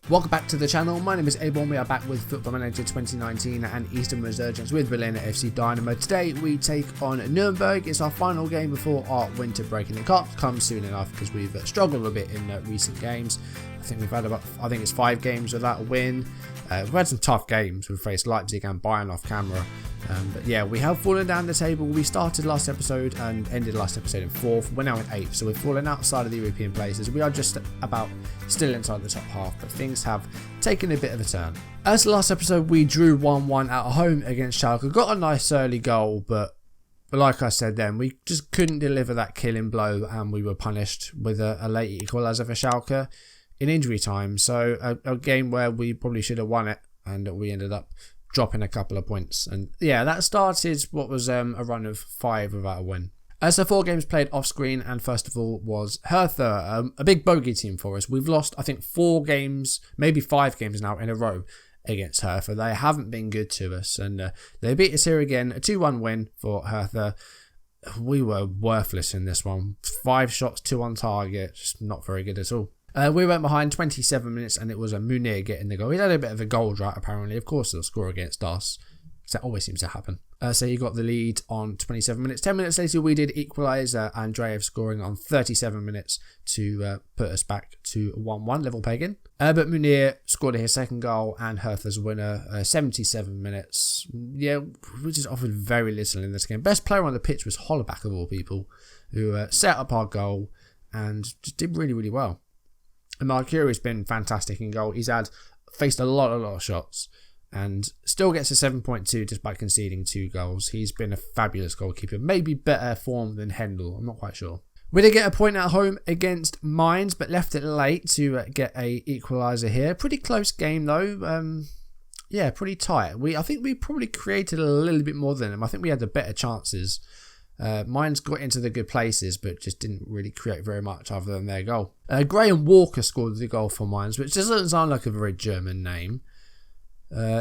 Welcome back to the channel. My name is A-Bomb. We are back with Football Manager 2019 and Eastern Resurgence with Berliner FC Dynamo. Today we take on Nürnberg. It's our final game before our winter break, and it can't come soon enough because we've struggled a bit in recent games. I think we've had it's 5 games without a win. We've had some tough games. We've faced Leipzig and Bayern off camera. But yeah, we have fallen down the table. We started last episode and ended last episode in 4th. We're now in 8th, so we've fallen outside of the European places. We are just about still inside the top half, but things have taken a bit of a turn. As the last episode, we drew 1-1 at home against Schalke. Got a nice early goal, but like I said then, we just couldn't deliver that killing blow, and we were punished with a late equaliser for Schalke in injury time. So a game where we probably should have won it, and we ended up dropping a couple of points. And yeah, that started what was a run of 5 without a win. So 4 games played off screen, and first of all was Hertha, a big bogey team for us. We've lost, I think, 4 games, maybe 5 games now in a row against Hertha. They haven't been good to us, and they beat us here again, a 2-1 win for Hertha. We were worthless in this one. 5 shots, 2 on target, just not very good at all. We went behind 27 minutes, and it was a Munir getting the goal. He had a bit of a goal drought, apparently. Of course, they'll score against us. That always seems to happen. So he got the lead on 27 minutes. 10 minutes later, we did equalise. Andreev scoring on 37 minutes to put us back to 1-1, level pegging. But Munir scored his second goal and Hertha's winner, 77 minutes. Yeah, we just offered very little in this game. Best player on the pitch was Hollerbach, of all people, who set up our goal and just did really, really well. And Markuri has been fantastic in goal. He's faced a lot of shots and still gets a 7.2 despite conceding 2 goals. He's been a fabulous goalkeeper. Maybe better form than Hendel. I'm not quite sure. We did get a point at home against Mainz, but left it late to get a equaliser here. Pretty close game though. Yeah, pretty tight. I think we probably created a little bit more than them. I think we had the better chances. Mainz got into the good places, but just didn't really create very much other than their goal. Graham Walker scored the goal for Mainz, which doesn't sound like a very German name.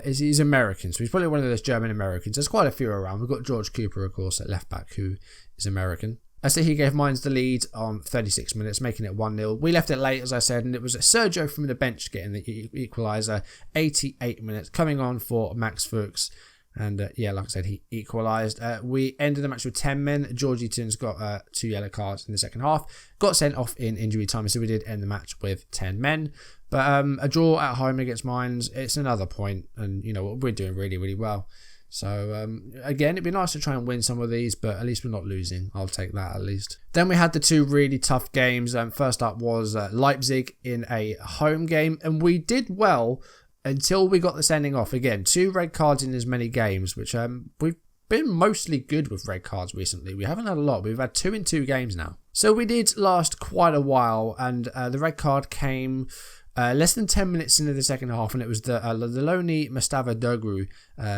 He's American, so he's probably one of those German Americans. There's quite a few around. We've got George Cooper, of course, at left back, who is American. So he gave Mainz the lead on 36 minutes, making it 1-0. We left it late, as I said, and it was Sergio from the bench getting the equaliser. 88 minutes, coming on for Max Fuchs. And yeah, like I said, he equalised. We ended the match with 10 men. Georgie Tunes got 2 yellow cards in the second half. Got sent off in injury time, so we did end the match with 10 men. But a draw at home against Mainz, it's another point. And, you know, we're doing really, really well. So, again, it'd be nice to try and win some of these, but at least we're not losing. I'll take that at least. Then we had the 2 really tough games. First up was Leipzig in a home game. And we did well until we got the sending off. Again, 2 red cards in as many games, which we've been mostly good with red cards recently. We haven't had a lot. We've had 2 in 2 games now. So we did last quite a while, and the red card came less than 10 minutes into the second half, and it was the lonely Mustafa Dogru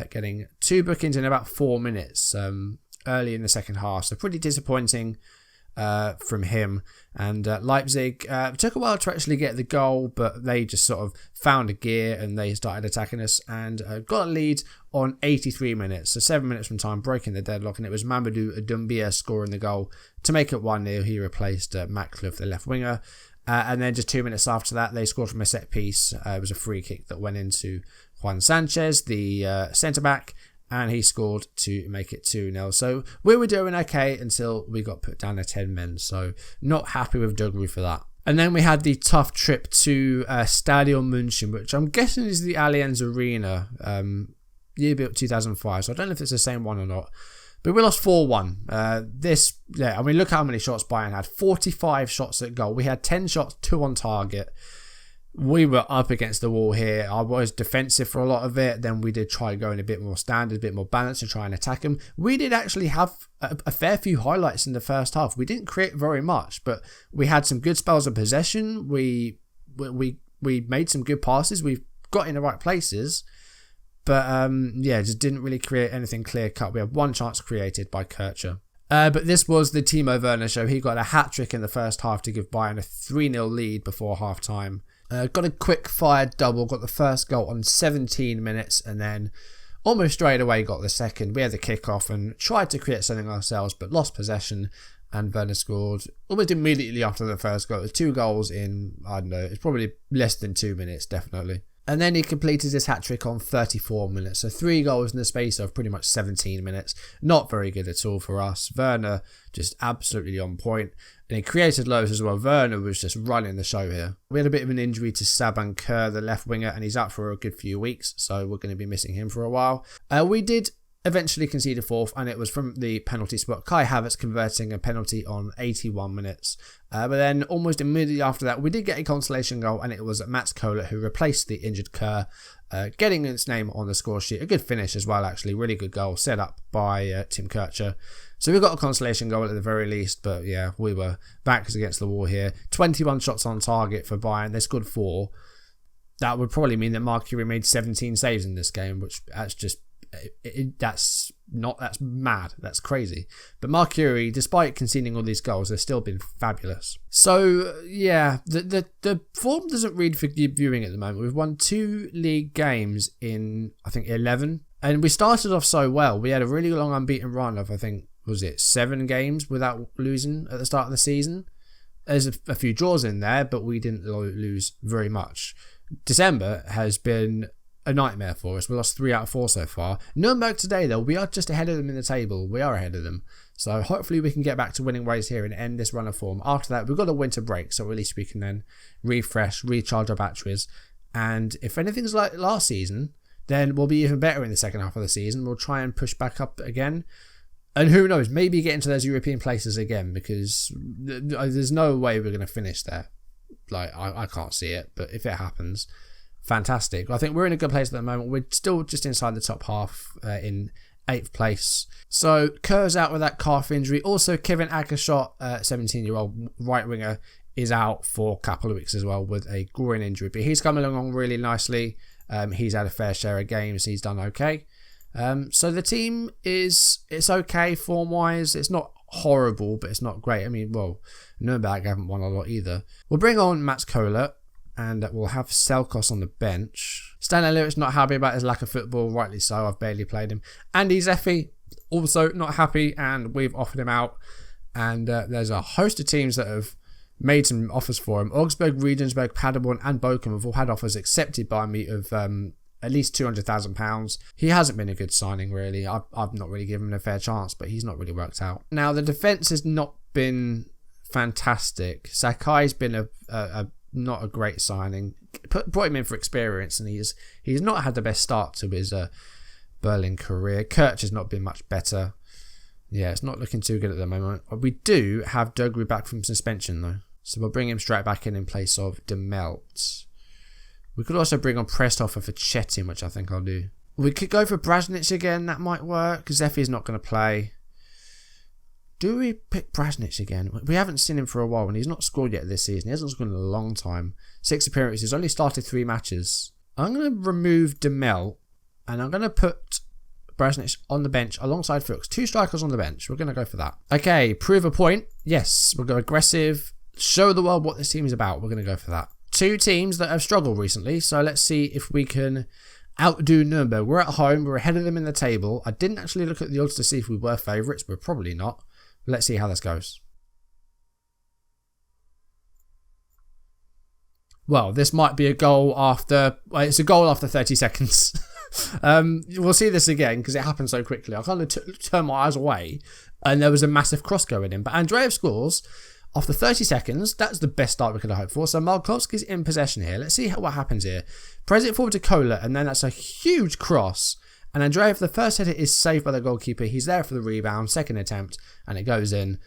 getting 2 bookings in about 4 minutes early in the second half. So pretty disappointing from him. And Leipzig took a while to actually get the goal, but they just sort of found a gear and they started attacking us and got a lead on 83 minutes. So 7 minutes from time, breaking the deadlock, and it was Mamadou Doumbia scoring the goal to make it 1-0. He replaced Makluf, the left winger. And then just 2 minutes after that, they scored from a set piece. It was a free kick that went into Juan Sanchez, the centre-back, and he scored to make it 2-0. So we were doing okay until we got put down to 10 men. So not happy with Dugru for that. And then we had the tough trip to Stadion München, which I'm guessing is the Allianz Arena, year built 2005. So I don't know if it's the same one or not. But we lost 4-1. I mean, look how many shots Bayern had. 45 shots at goal. We had 10 shots, 2 on target. We were up against the wall here. I was defensive for a lot of it. Then we did try going a bit more standard, a bit more balanced to try and attack them. We did actually have a fair few highlights in the first half. We didn't create very much, but we had some good spells of possession. We made some good passes. We got in the right places. But yeah, just didn't really create anything clear cut. We had 1 chance created by Kircher. But this was the Timo Werner show. He got a hat-trick in the first half to give Bayern a 3-0 lead before half-time. Got a quick-fire double, got the first goal on 17 minutes, and then almost straight away got the second. We had the kick-off and tried to create something ourselves, but lost possession and Werner scored almost immediately after the first goal. It was 2 goals in, I don't know, it's probably less than 2 minutes, definitely. And then he completed his hat-trick on 34 minutes. So 3 goals in the space of pretty much 17 minutes. Not very good at all for us. Werner just absolutely on point. And he created loads as well. Werner was just running the show here. We had a bit of an injury to Saban Kerr, the left winger, and he's out for a good few weeks. So we're going to be missing him for a while. We did eventually conceded 4th, and it was from the penalty spot. Kai Havertz converting a penalty on 81 minutes. But then almost immediately after that, we did get a consolation goal, and it was Mats Kohler who replaced the injured Kerr, getting its name on the score sheet. A good finish as well, actually. Really good goal set up by Tim Kircher. So we got a consolation goal at the very least, but yeah, we were backs against the wall here. 21 shots on target for Bayern. They scored 4. That would probably mean that Mark Curie made 17 saves in this game, which that's just that's mad, that's crazy. But Mark Curie, despite conceding all these goals, has still been fabulous. So yeah, the form doesn't read for viewing at the moment. We've won 2 league games in, I think, 11, and we started off so well. We had a really long unbeaten run of, I think, was it 7 games without losing at the start of the season. There's a few draws in there, but we didn't lose very much. December has been a nightmare for us. We lost 3 out of 4 so far. Nürnberg today, though, we are just ahead of them in the table. We are ahead of them. So hopefully we can get back to winning ways here and end this run of form. After that, we've got a winter break, so at least we can then refresh, recharge our batteries. And if anything's like last season, then we'll be even better in the second half of the season. We'll try and push back up again. And who knows, maybe get into those European places again, because there's no way we're going to finish there. Like, I can't see it, but if it happens, fantastic. I think we're in a good place at the moment. We're still just inside the top half in 8th place. So Kerr's out with that calf injury. Also, Kevin Akershot, 17-year-old right winger, is out for a couple of weeks as well with a groin injury. But he's coming along really nicely. He's had a fair share of games. He's done okay. So the team it's okay form-wise. It's not horrible, but it's not great. I mean, well, Nürnberg haven't won a lot either. We'll bring on Mats Kohler, and we'll have Selkos on the bench. Stanley Lewis not happy about his lack of football, rightly so. I've barely played him. Andy Zeffi also not happy, and we've offered him out. And there's a host of teams that have made some offers for him. Augsburg, Regensburg, Paderborn and Bochum have all had offers accepted by me of at least £200,000. He hasn't been a good signing, really. I've not really given him a fair chance, but he's not really worked out. Now, the defence has not been fantastic. Sakai's been a not a great signing. Brought him in for experience, and he's not had the best start to his Berlin career. Kirch has not been much better. Yeah, it's not looking too good at the moment. We do have Dogru back from suspension, though. So we'll bring him straight back in place of Demelt. We could also bring on Presthofer for Chetin, which I think I'll do. We could go for Brasnic again. That might work, because Zeffi's not going to play. Do we pick Brasnic again? We haven't seen him for a while, and he's not scored yet this season. He hasn't scored in a long time. 6 appearances, only started 3 matches. I'm going to remove Demel, and I'm going to put Brasnic on the bench alongside Fuchs. 2 strikers on the bench. We're going to go for that. Okay, prove a point. Yes, we'll go aggressive. Show the world what this team is about. We're going to go for that. 2 teams that have struggled recently, so let's see if we can outdo Nürnberg. We're at home. We're ahead of them in the table. I didn't actually look at the odds to see if we were favourites. We're probably not. Let's see how this goes. Well, this might be a goal after... Well, it's a goal after 30 seconds. We'll see this again because it happened so quickly. I kind of turned my eyes away and there was a massive cross going in. But Andreev scores after 30 seconds. That's the best start we could have hoped for. So Malkowski's in possession here. Let's see what happens here. Press it forward to Kohler, and then that's a huge cross. And Andreev, the first header is saved by the goalkeeper. He's there for the rebound, second attempt, and it goes in.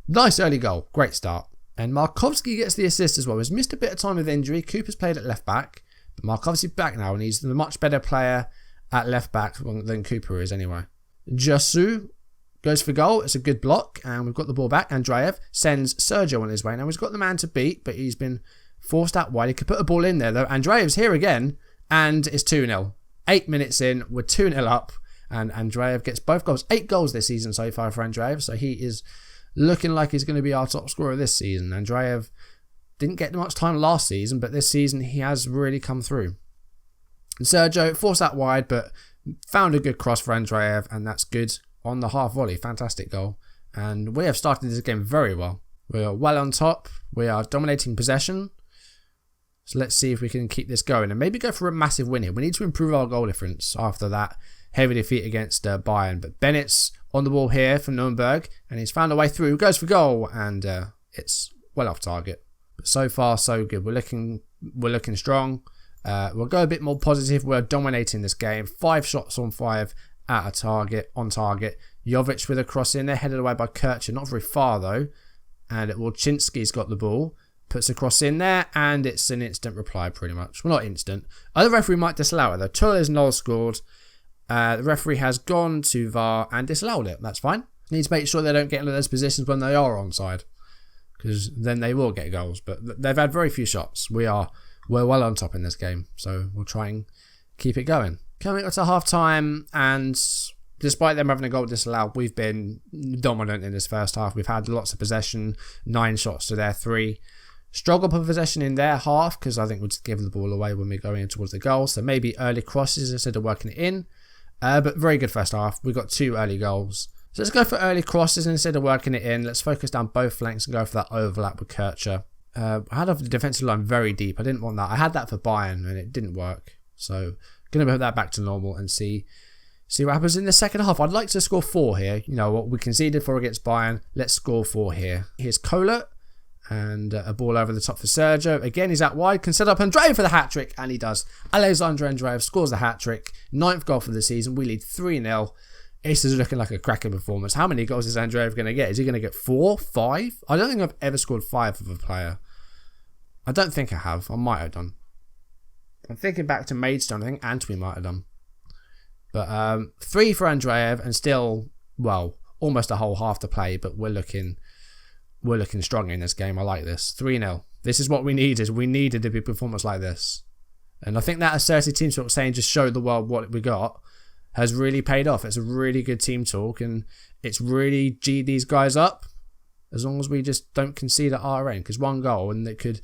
Nice early goal. Great start. And Markowski gets the assist as well. He's missed a bit of time with injury. Cooper's played at left back, but Markowski's back now, and he's the much better player at left back than Cooper is anyway. Jasu goes for goal. It's a good block, and we've got the ball back. Andreev sends Sergio on his way. Now he's got the man to beat, but he's been forced out wide. He could put a ball in there though. Andreev's here again, and it's 2-0. 8 minutes in, we're 2-0 up, and Andreev gets both goals. 8 goals this season so far for Andreev, so he is looking like he's going to be our top scorer this season. Andreev didn't get much time last season, but this season he has really come through. And Sergio forced that wide, but found a good cross for Andreev, and that's good on the half volley. Fantastic goal. And we have started this game very well. We are well on top. We are dominating possession. So let's see if we can keep this going and maybe go for a massive win here. We need to improve our goal difference after that heavy defeat against Bayern. But Bennett's on the ball here from Nürnberg, and he's found a way through. Goes for goal, and it's well off target. But so far, so good. We're looking strong. We'll go a bit more positive. We're dominating this game. 5 shots on 5 at a target, on target. Jovic with a cross in there, headed away by Kircher. Not very far though. And Wolczynski's got the ball. Puts a cross in there, and it's an instant reply pretty much. Well, not instant. Other referee might disallow it though. Tuller's null scored. The referee has gone to VAR and disallowed it. That's fine. Need to make sure they don't get into those positions when they are onside, because then they will get goals. But they've had very few shots. We're well on top in this game, so we'll try and keep it going. Coming up to half time, and despite them having a goal disallowed, we've been dominant in this first half. We've had lots of possession, 9 shots to their 3. Struggle for possession in their half, because I think we'll just give the ball away when we're going in towards the goal. So maybe early crosses instead of working it in. But very good first half. We got 2 early goals. So let's go for early crosses instead of working it in. Let's focus down both flanks and go for that overlap with Kircher. I had off the defensive line very deep. I didn't want that. I had that for Bayern and it didn't work. So going to put that back to normal and see what happens in the second half. I'd like to score 4 here. You know what we conceded 4 against Bayern. Let's score 4 here. Here's Kohler. And a ball over the top for Sergio. Again, he's out wide. Can set up Andreev for the hat-trick. And he does. Alexander Andreev scores the hat-trick. 9th goal for the season. We lead 3-0. This is looking like a cracking performance. How many goals is Andreev going to get? Is he going to get 4? 5? I don't think I've ever scored 5 of a player. I don't think I have. I might have done. I'm thinking back to Maidstone. I think Antwi might have done. But 3 for Andreev. And still, well, almost a whole half to play. But we're looking strong in this game. I like this. 3-0. This is what we needed. We needed a big performance like this. And I think that assertive team talk saying just show the world what we got has really paid off. It's a really good team talk and it's really G'd these guys up as long as we just don't concede at our end, because 1 goal and it could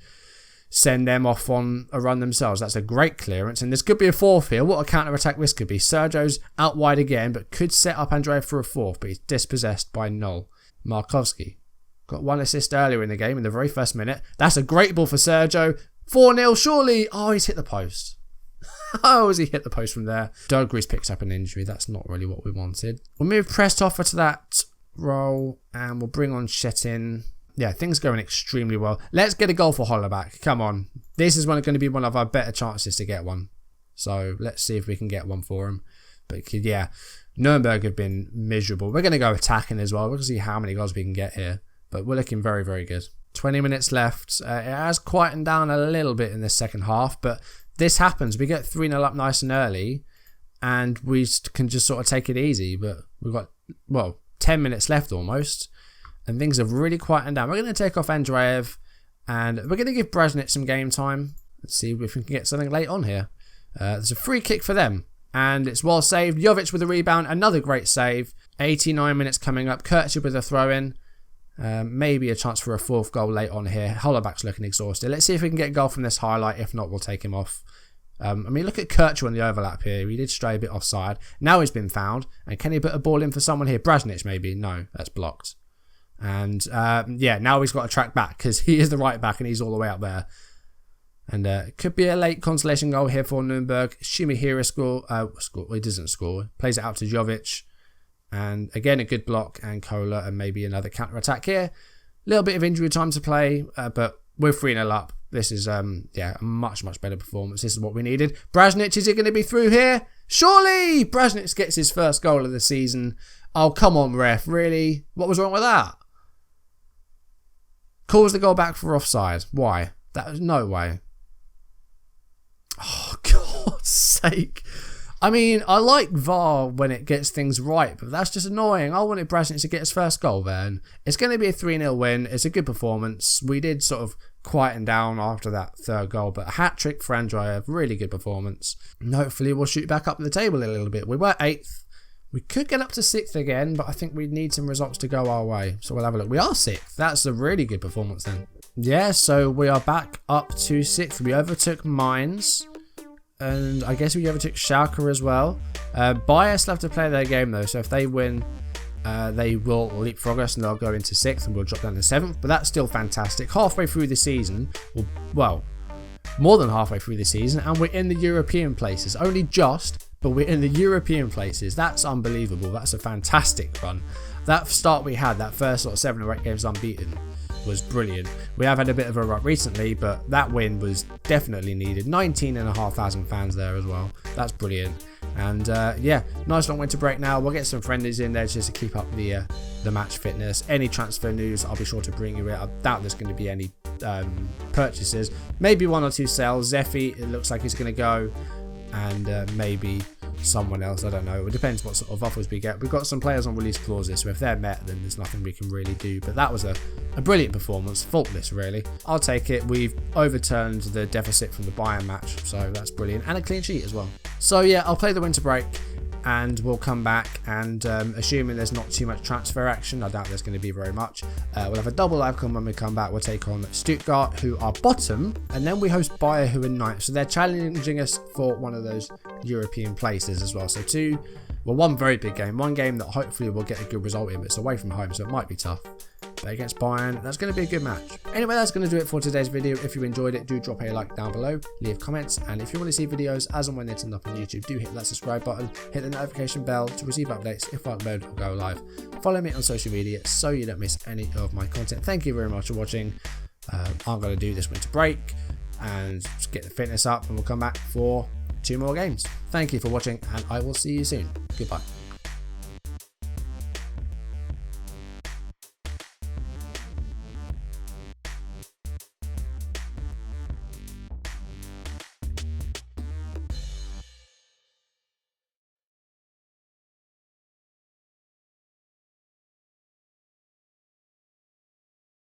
send them off on a run themselves. That's a great clearance and this could be a 4th here. What a counter-attack this could be. Sergio's out wide again but could set up Andreev for a 4th, but he's dispossessed by Null. Markovsky got 1 assist earlier in the game in the very first minute. That's a great ball for Sergio. 4-0 surely. Oh, he's hit the post. Oh, has he hit the post from there? Dogre's picked up an injury. That's not really what we wanted. We'll move Prestoffer to that role and we'll bring on Shetin. Yeah, things going extremely well. Let's get a goal for Hollerback. Come on. This is going to be one of our better chances to get one. So let's see if we can get one for him. But yeah, Nürnberg have been miserable. We're going to go attacking as well. We'll see how many goals we can get here. But we're looking very, very good. 20 minutes left. It has quietened down a little bit in the second half, but this happens. We get 3-0 up nice and early, and we can just sort of take it easy. But we've got, 10 minutes left almost, and things have really quietened down. We're going to take off Andreev, and we're going to give Brasnic some game time. Let's see if we can get something late on here. There's a free kick for them, and it's well saved. Jovic with a rebound, another great save. 89 minutes coming up. Kircher with a throw-in. Maybe a chance for a 4th goal late on here. Hollerback's looking exhausted. Let's see if we can get a goal from this highlight. If not, we'll take him off. Look at Kircher on the overlap here. He did stray a bit offside. Now he's been found. And can he put a ball in for someone here? Brasnic maybe? No, that's blocked. And now he's got to track back because he is the right back and he's all the way up there. And it could be a late consolation goal here for Nürnberg. Shimihira score. He doesn't score. Plays it out to Jovic. And again, a good block and Kohler and maybe another counter-attack here. A little bit of injury time to play, but we're 3-0 up. This is, a much, much better performance. This is what we needed. Brasnic, is it going to be through here? Surely! Brasnic gets his first goal of the season. Oh, come on, ref. Really? What was wrong with that? Calls the goal back for offside. Why? That was no way. Oh, God's sake. I mean, I like VAR when it gets things right, but that's just annoying. I wanted Brasnic to get his first goal there. And it's going to be a 3-0 win. It's a good performance. We did sort of quieten down after that 3rd goal, but a hat-trick for Andreev. Really good performance. And hopefully we'll shoot back up the table a little bit. We were 8th. We could get up to 6th again, but I think we need some results to go our way. So we'll have a look. We are 6th. That's a really good performance then. Yeah, so we are back up to 6th. We overtook Mainz. And I guess we overtook Schalke as well. Bayern still have to play their game though, so if they win, they will leapfrog us and they'll go into 6th and we'll drop down to 7th, but that's still fantastic. Halfway through the season, well, more than halfway through the season, and we're in the European places. Only just, but we're in the European places. That's unbelievable. That's a fantastic run. That start we had, that first sort of 7 or 8 games unbeaten, was brilliant. We have had a bit of a rut recently, but that win was definitely needed. 19,500 fans there as well. That's brilliant. And yeah, nice long winter break now. We'll get some friendlies in there just to keep up the match fitness. Any transfer news, I'll be sure to bring you it. I doubt there's going to be any purchases. Maybe 1 or 2 sales. Zephy, it looks like he's going to go. And maybe someone else, I don't know. It depends what sort of offers we get. We've got some players on release clauses, so if they're met, then there's nothing we can really do. But that was a brilliant performance, faultless really. I'll take it. We've overturned the deficit from the Bayern match, so that's brilliant, and a clean sheet as well. So yeah, I'll play the winter break and we'll come back, and assuming there's not too much transfer action, I doubt there's going to be very much, we'll have a double outcome when we come back. We'll take on Stuttgart, who are bottom, and then we host Bayer, who are 9th, so they're challenging us for one of those European places as well. So one very big game, one game that hopefully we'll get a good result in, but it's away from home, so it might be tough. But against Bayern, that's going to be a good match. Anyway, that's going to do it for today's video. If you enjoyed it, do drop a like down below, leave comments, and if you want to see videos as and when they turn up on YouTube, do hit that subscribe button, hit the notification bell to receive updates if I upload or go live. Follow me on social media so you don't miss any of my content. Thank you very much for watching. I'm going to do this winter break and just get the fitness up, and we'll come back for 2 more games. Thank you for watching, and I will see you soon. Goodbye.